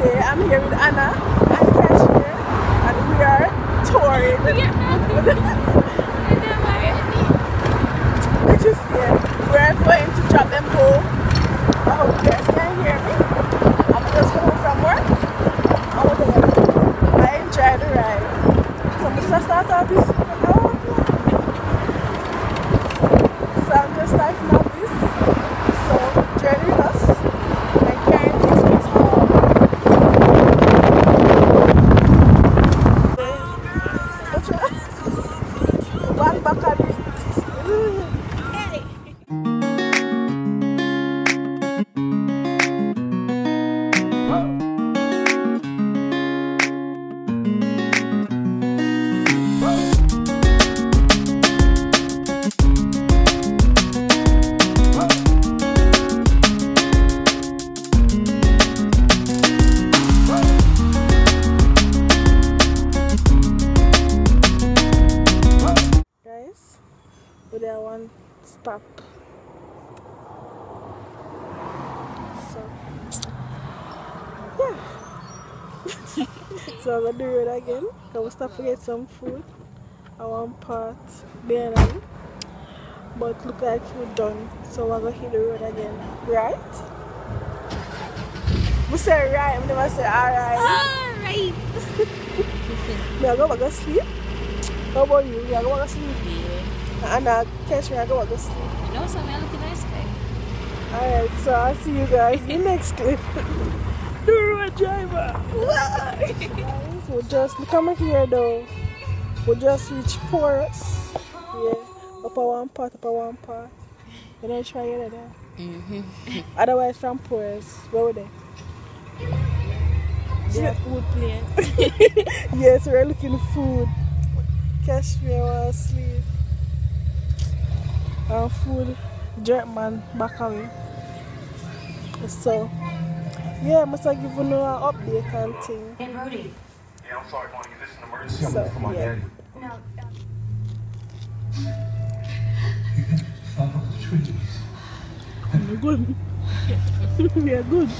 today I'm here with Anna and Kashmir, and we are touring. Which is here. We're going to drop them home. I hope you guys can hear me. I'm just home from work. I enjoy the ride. So I'm just start off this. So I'm just starting off this. So journey with us. And carrying these kids home. What's that? One back at it. There one stop. So yeah. So I'm gonna do it again. I will stop to get some food. I want part there now. But look like food done. So I'm gonna hit the road again. Right? We say right, we never say alright. Alright. Me I go back to sleep. How about you? You go back to sleep? And catch me, I go to sleep. You know, so I'm looking nice guy. Alright, so I'll see you guys in the next clip. The road driver. Guys, we'll just come here though. We'll just reach Porus. Yeah. Up a one part. You don't try it there. Otherwise from Porus, where were they? Yeah, food place. Yes, we're looking for food. Catch me while asleep. Food, jerk man back away. So, yeah, I must have given you an update and thing. Hey, Brody. Yeah, I'm sorry, Bonnie. Is this an emergency? So, for my daddy. No. Follow the trees. We're good. We are good.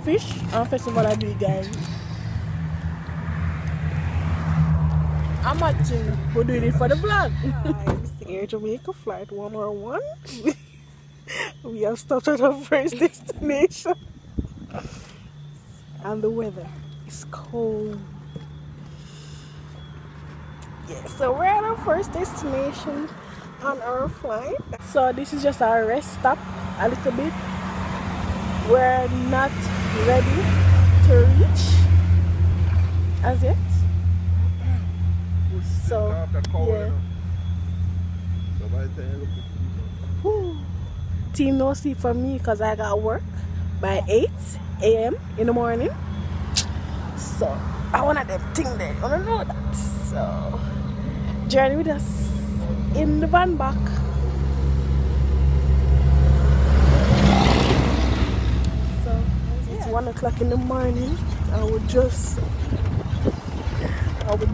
Fish and festival I do, guys. I'm watching. We're doing it for the vlog. Air Jamaica flight 101. We have stopped at our first destination. And the weather is cold. Yeah, so we're at our first destination on our flight. So this is just our rest stop a little bit. We're not ready to reach as yet. So, yeah. Team no sleep for me because I got work by 8 a.m. in the morning. So, I want them thing there. I want to know that. So, journey with us in the van back. So, it's 1 o'clock in the morning. I would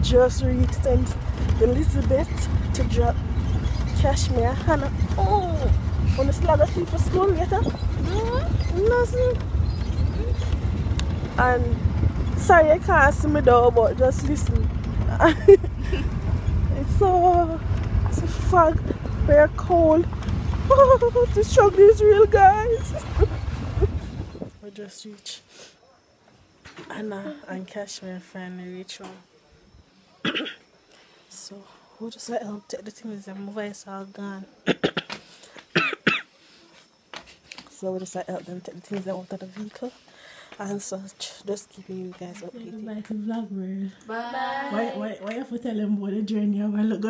just reach St. Elizabeth to drop Kashmir. Hannah, oh, want to slug asleep for school later? No, sleep. And sorry, I can't see me though, but just listen. It's a fog, very cold. Oh, the struggle is real, guys. We just reached Anna and Kashmir finally reach home. So we'll just let them take the things and my voice all gone. So we'll just let them take the things out of the vehicle and such. Just keeping you guys updated. Goodbye to vlog world. Bye. Why you have to tell them about the journey a while ago?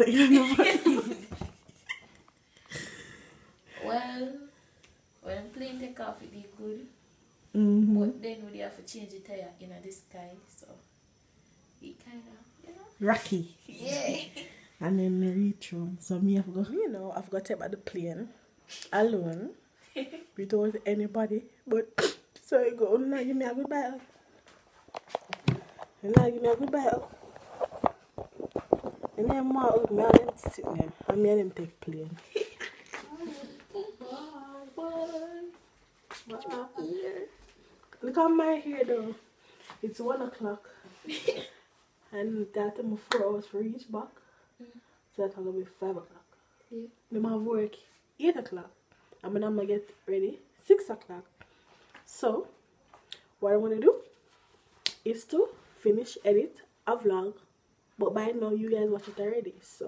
Well, when plane take off it be good. But then we have to change the tire in the sky, so it kind of, you know, rocky. Yeah. And then reach home. So me I've got to take back the plane alone without anybody. But so you go, now give me a goodbye. And now give me a goodbye. And then more me and them sit there and me and them take plane. Bye. What happened here? look at my hair though. It's 1 o'clock. And that I'm 4 hours for each back. So that's gonna be 5 o'clock. Yeah. Then I have work 8 o'clock. And then I'm gonna get ready 6 o'clock. So what I'm gonna do is to finish edit a vlog. But by now you guys watch it already. So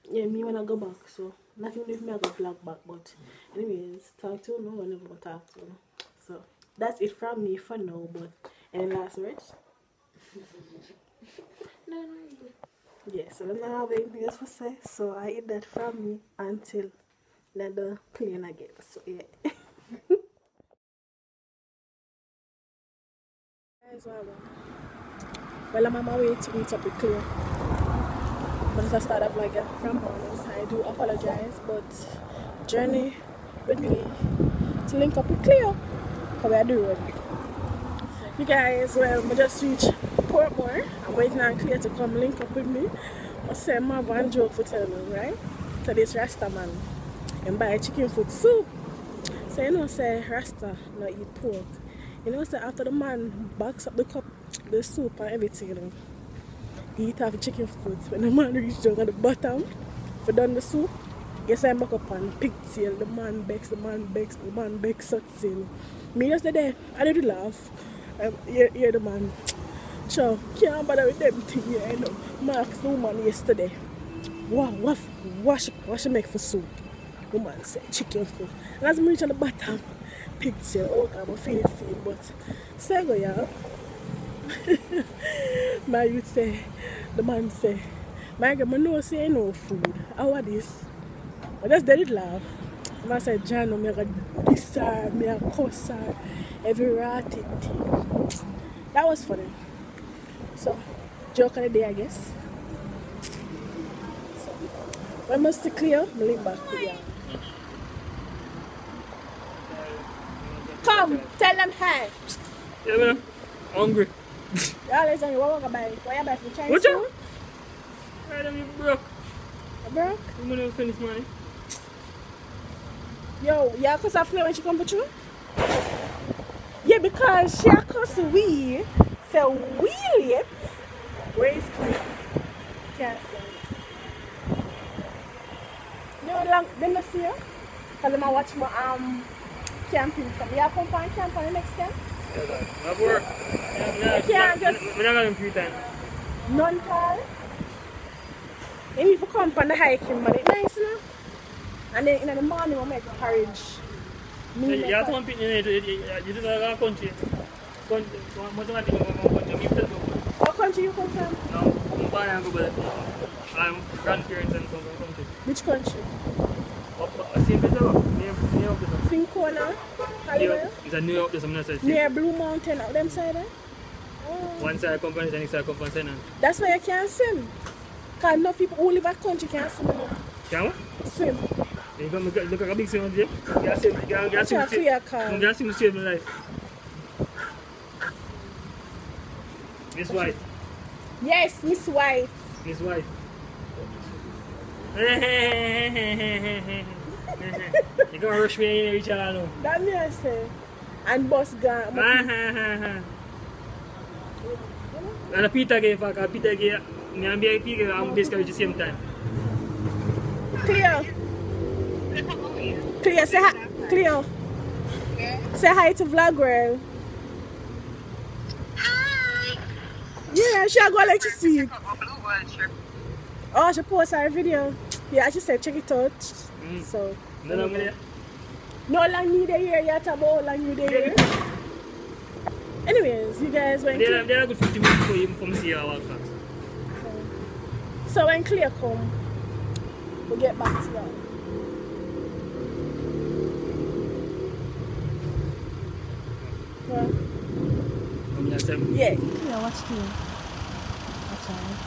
yeah, me when I go back. So nothing if me I go vlog back. But anyways, talk to you whenever I talk to you. So that's it from me for now. But any last words? No. Yeah, so I don't have anything else to say. So I eat that from me until the plane again. So yeah. Well, I'm on my way to meet up with Cleo. But if I start a vlog from home, I do apologize. But journey with me to link up with Cleo. How I do it. You guys, well, I just reached Portmore. I'm waiting on Cleo to come link up with me. I say I have one joke for telling me, right? So this Rasta man and buy chicken foot soup. So you know say Rasta not eat pork. You know say after the man backs up the cup, the soup and everything, you know, he eat half the chicken foot. When the man reach down at the bottom for done the soup, yes I'm back up on pigtail, the man begs, such thing. Me just there, I did laugh. Hear the man. So, can't bother with them thing here, you know. Mark the woman yesterday. Wow, what she make for soup? The man said chicken food. And as I reach on the bottom, pigtail. Oh, I'm a feel, but say go, y'all. My youth say, the man say, my girl, I know say no food. How are this? I just did laugh. I said, John, I'm going to this side, I'm going to cuss every ratty thing. That was funny. So, joke of the day, I guess. So, when I must clear, I link back to you. Come, tell them hi. Yeah, man. Hungry. Yeah, listen, what you buy? What you buy for Chinese What's food? up? Right, I'm broke. You broke? I'm going to spend this money. Yo, yeah, because I feel when she come for you? Yeah, because she cuss we. So we late. Where is Cleo? Can't see. No long then I see her. Because I'm watch my camping from. You come on camp on the next camp? Yeah, I've worked. You can't just We're not going to free time. none call. You need to come on the hiking, but it's nice, you know? And then in the morning we make porridge. You have to compete in it. You just have a country. What country you come from? No, I'm born and go, but I'm grandparents and come from country. Which country? Same place, near Fincona? Halliwell? It's a New York, there's some side. Near Blue Mountain, out them side, eh? Oh. One side I come from, the next side I come from Senna. That's why you can't swim. Because enough people who live at country can't swim. Can you? Swim. You come look at a big swim there. You can't swim to save my life. Miss White. Yes, Miss White. Miss White. You can't rush me in each other now. That me I say. And boss gone. And a Peter gave back. Peter gave me and BIP gave I'm basically at the same time. Cleo. Cleo, say hi. Cleo. Say hi to Vlog World. Yeah, she'll go let you see it. Oh, she posted her video. Yeah, she said check it out. So no long need a year yet about long need a year. Anyways, you guys when they're a good 50 minutes for you from see our class. So when Cleo come, we'll get back to that. Well, yeah, Cleo, watch Cleo. Watch out.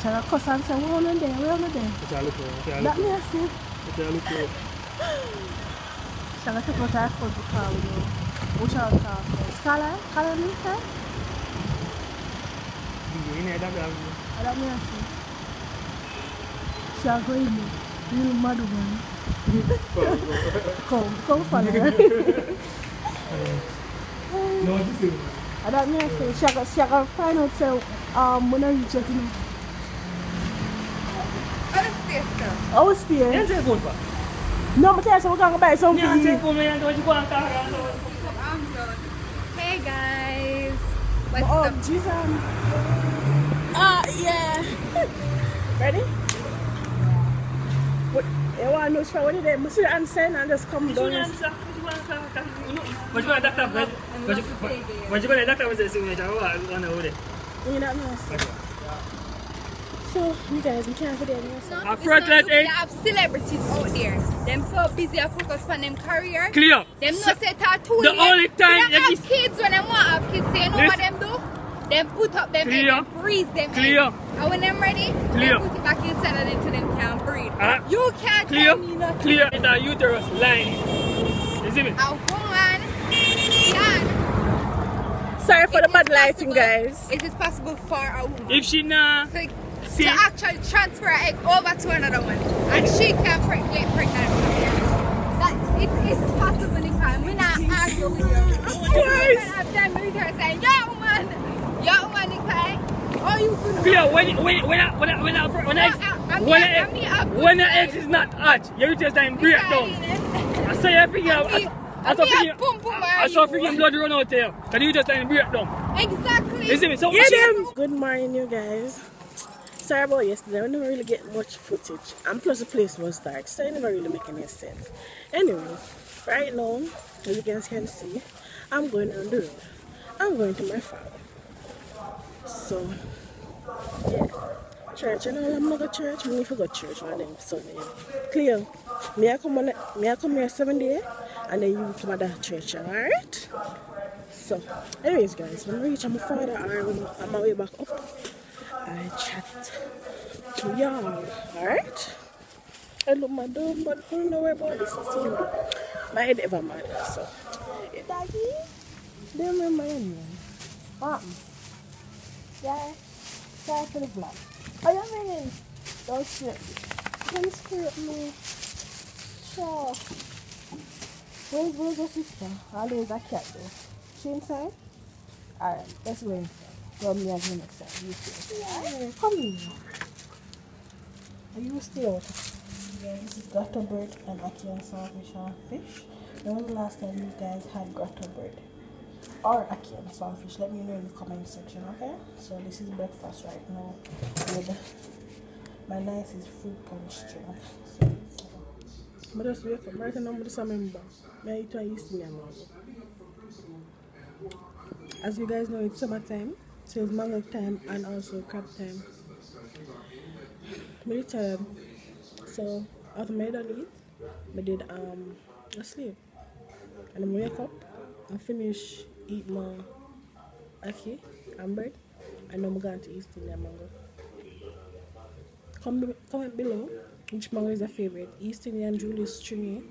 Shall I cuss and say, we're on there, That me I see. Shall I take out our food because we know which our car first? Color me, sir? That me I see. Shall I go in there? Little mad woman. Come follow her. No, this is. I don't mean to say, she can find out, so, when I reach out, you know. I will stay. You have telephone for? No, but tell us we're going to buy something. You have telephone, man. Don't you go and car? Hey guys. Oh, Jesus. Yeah. Ready? What? You want to know what it is? I see the answer and just come down. What you want to doctor? What you want to doctor? What's the signature? What you want to do? You know what? So, you guys, we can't forget this. No, A front light, they have celebrities out there. Them so busy to focus on them career. Clear. Them no say tattoo. The only time they have kids when they want to have kids. So you know what them do? Them put up them egg and freeze them egg. And when them ready, they put it back inside of them so them can't breathe. You can't tell me nothing. Clear. It's a uterus line. You see me? A woman can. Sorry for the bad lighting, guys. It is possible for a woman. If she not to actually transfer her egg over to another one, and she can get pregnant. That it is possible. We're not arguing with you. Of course. I've done with her saying, "Yeah, woman, okay." Oh, you clear. When the egg is not hot, you just time break down. I say everything. I saw freaking blood run out there. Can you just time break down? Exactly. You see me? So good morning, you guys. Sorry about yesterday, I didn't really get much footage, and plus the place was dark, so it never really make any sense. Anyway, right now, as you guys can see, I'm going on the road. I'm going to my farm. So, yeah, church, and all I'm not go to church, we need to go to church one day, Sunday. Clear, me I come here 7 days, and then you come to that church, alright? So, anyways guys, when I reach my father, I'm on my way back up. I chat to y'all, alright? I look my dog, but I don't know where about this. My head ever mad, so. Yeah, Daddy? Do you remember your name? What? Yeah? Sorry for the vlog. Oh, you mean? Don't strip me. Don't strip me. Sure. Where's your sister? Always a cat though. She inside? Alright, let's go inside. Well, me again next time. You stay. Yeah. Come in. You stay out. Yeah, this is grotto bird and ackee and saltfish and fish. When was the last time you guys had grotto bird or ackee and saltfish? Let me know in the comment section, okay? So this is breakfast right now with my nicest fruit punch drink. So, but just wake up right now. I'm just remember. I eat one yeast in my mouth. As you guys know, it's summertime. So it's mango time and also crab time. I'm really tired. So after I done eat, I did sleep. And I wake up and finish eat my ackee and bread. And now I'm going to eat Indian mango. Comment below which mango is your favorite. East Indian Julius Stringy,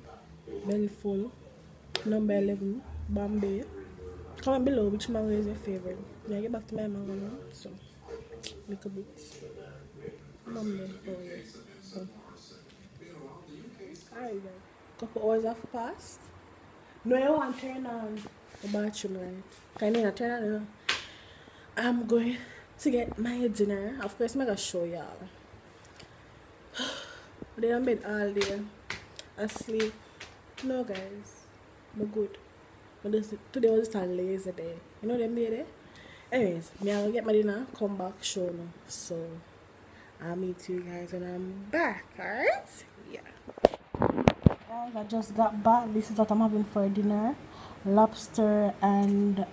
Belly Full, number 11, Bombay. Comment below which mango is your favorite. Yeah, get back to my mango now. So, little bit. Bombay. Oh, yes. So. Alright, guys. Couple hours have passed. No, I want to turn on the bathroom, right? Can I turn on? I'm going to get my dinner. Of course, I'm going to show y'all. They are in bed all day. Asleep. No, guys. I'm good. Today was just a lazy day. You know what I made? Anyways, I'll get my dinner, come back, show now. So, I'll meet you guys when I'm back, alright? Yeah. Guys, I just got back. This is what I'm having for dinner. Lobster and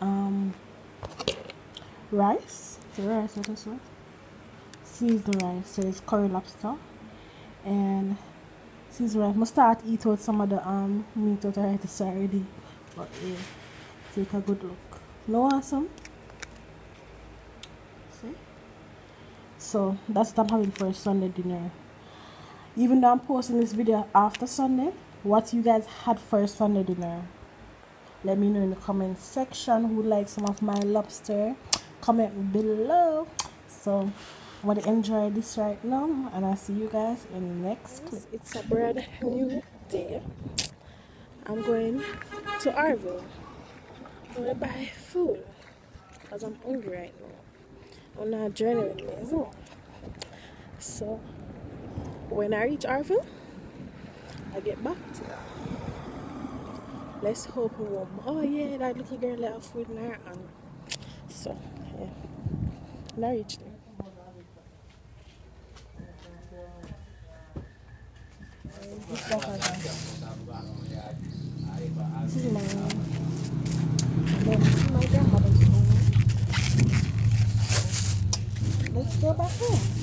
rice. The rice, what is it? Seasoned rice. So it's curry lobster. And seasoned rice. I'm going to start eat out some of the meat out of it already. But yeah, take a good look. No awesome? See? So that's what I'm having for a Sunday dinner. Even though I'm posting this video after Sunday, what you guys had for a Sunday dinner? Let me know in the comment section who would like some of my lobster. Comment below. So I want to enjoy this right now, and I'll see you guys in the next clip. It's a brand new day. I'm going to Arville. I'm gonna buy food because I'm hungry right now. I'm not adrenaline as well. So when I reach Arville, I get back to that. Let's hope we won't. Oh yeah, that little girl left food in her hand. So yeah, when I reach there. This is my grandmother's home. Let's go back home.